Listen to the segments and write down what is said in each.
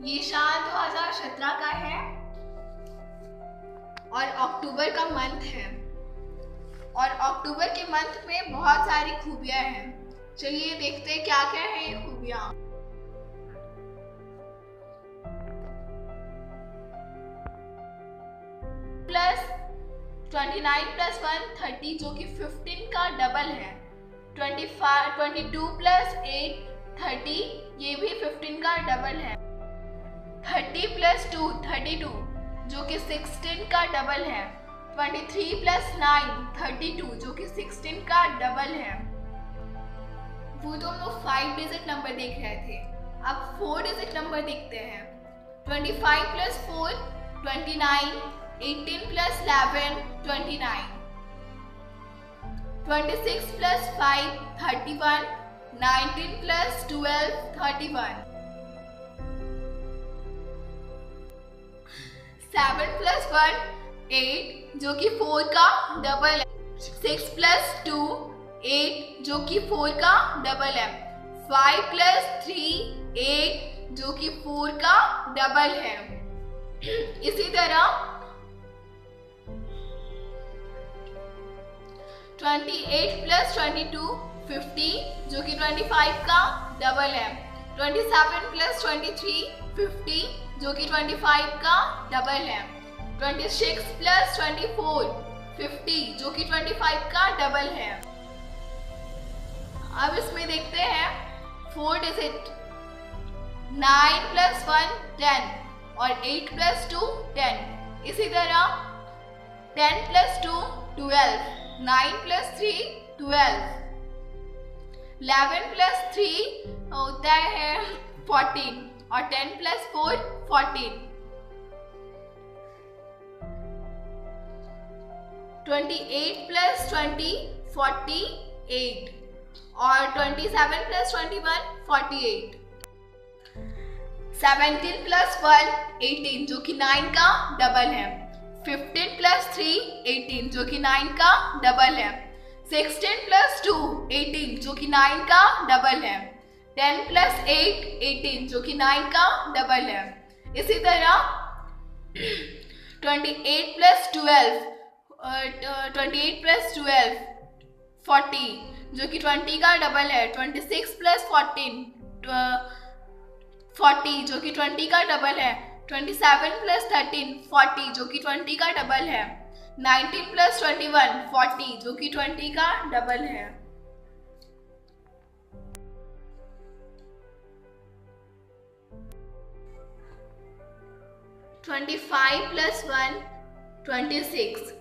ये साल 2017 का है और अक्टूबर का मंथ है और अक्टूबर के मंथ में बहुत सारी खूबियां हैं। चलिए देखते हैं क्या क्या है ये खूबियां। प्लस 29 + 1 30 जो कि 15 का डबल है। 22 + 8 30 ये भी 15 का डबल है। 30 + 2 32 जो कि 16 का डबल है। 23 + 9 32 जो कि 16 का डबल है। वो तो हम लोग 5 डिजिट नंबर देख रहे थे, अब 4 डिजिट नंबर देखते हैं। 25 + 4 29, 18 + 11 29, 26 + 5 31, 19 + 12 31, 7 + 1 8 जो कि 4 का डबल है। 6 + 2 8 जो कि 4 का डबल है। 5 + 3 8 जो कि 4 का डबल है। इसी तरह 28 + 22 50 जो कि 25 का डबल है। 27 + 23 50 जो कि 25 का डबल है। 26 + 24 50 जो कि 25 का डबल है। अब इसमें देखते हैं 4 डिजिट। 9 + 1 10 और 8 + 2 10। इसी तरह 10 + 2 12, 9 + 3 12, 11 + 3 होता है 14 और 10 + 4 14, 28 + 20 48 और 27 + 21 48, 17 + 1 18 जो कि 9 का डबल है। 15 + 3 18 जो कि 9 का डबल है। 16 + 2 18 जो कि 9 का डबल है। 10 + 8 18 जो कि 9 का डबल है। इसी तरह 28 + 12 40 जो कि 20 का डबल है। 26 + 14 40 जो कि 20 का डबल है। 27 + 13 40 जो कि 20 का डबल है। 19 + 21 40 जो कि 20 का डबल है। (25 + 1 26,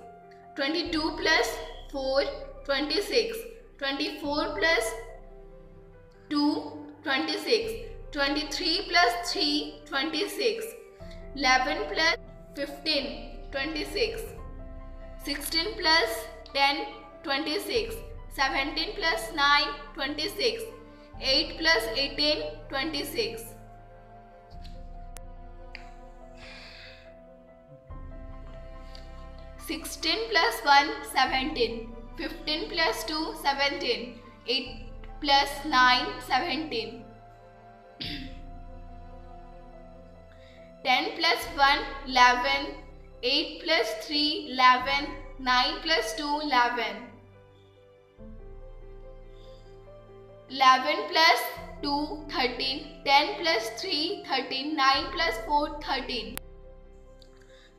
22 + 4 26, 24 + 2 26, 23 + 3 26, 11 + 15 26, 16 + 10 26, 17 + 9 26, 8 + 18 26, 16 + 1 17, 15 + 2 17, 8 + 9 17, 10 + 1 11, 8 + 3 11, 9 + 2 11, 11 + 2 13, 10 + 3 13, 9 + 4 13,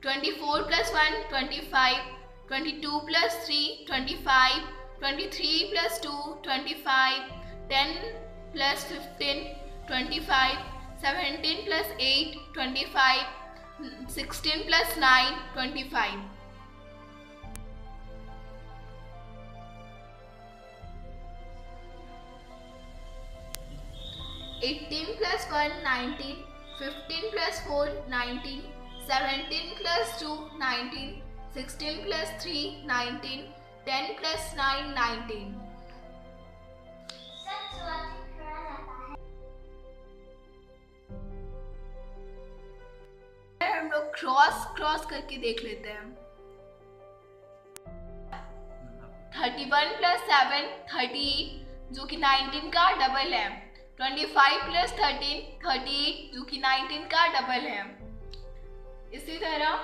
24 + 1 25, 22 + 3 25, 23 + 2 25, 10 + 15 25, 17 + 8 25, 16 + 9 25, 18 + 1 19, 15 + 4 19, 17 + 2 19, 16 + 3 19, 10 + 9 19। हम लोग क्रॉस करके देख लेते हैं। 31 + 7 38 जो कि 19 का डबल है। 25 प्लस 13 38 जो कि 19 का डबल है। इसी तरह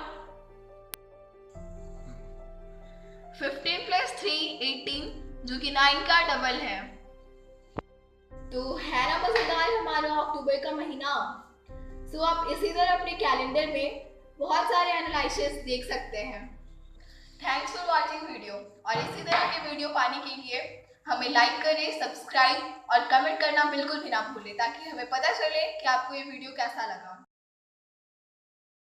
15 प्लस 3 18 जो कि 9 का डबल है। तो है ना मजेदार हमारा अक्टूबर का महीना। सो आप इसी तरह अपने कैलेंडर में बहुत सारे एनालिसिस देख सकते हैं। थैंक्स फॉर वाचिंग वीडियो, और इसी तरह के वीडियो पाने के लिए हमें लाइक करें, सब्सक्राइब और कमेंट करना बिल्कुल भी ना भूलें, ताकि हमें पता चले कि आपको ये वीडियो कैसा लगा।